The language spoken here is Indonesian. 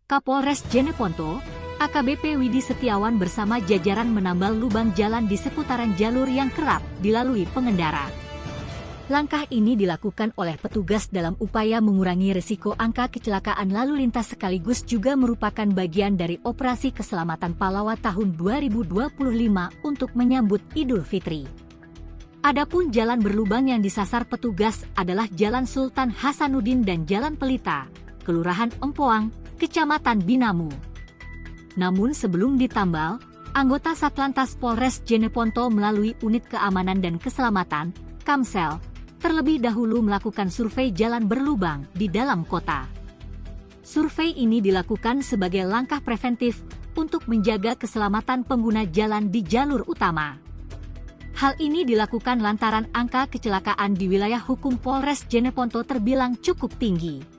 Kapolres Jeneponto, AKBP Widi Setiawan bersama jajaran menambal lubang jalan di seputaran jalur yang kerap dilalui pengendara. Langkah ini dilakukan oleh petugas dalam upaya mengurangi risiko angka kecelakaan lalu lintas sekaligus juga merupakan bagian dari operasi keselamatan Palawa tahun 2025 untuk menyambut Idul Fitri. Adapun jalan berlubang yang disasar petugas adalah Jalan Sultan Hasanuddin dan Jalan Pelita, Kelurahan Empoang, Kecamatan Binamu. Namun sebelum ditambal, anggota Satlantas Polres Jeneponto melalui Unit Keamanan dan Keselamatan, Kamsel, terlebih dahulu melakukan survei jalan berlubang di dalam kota. Survei ini dilakukan sebagai langkah preventif untuk menjaga keselamatan pengguna jalan di jalur utama. Hal ini dilakukan lantaran angka kecelakaan di wilayah hukum Polres Jeneponto terbilang cukup tinggi.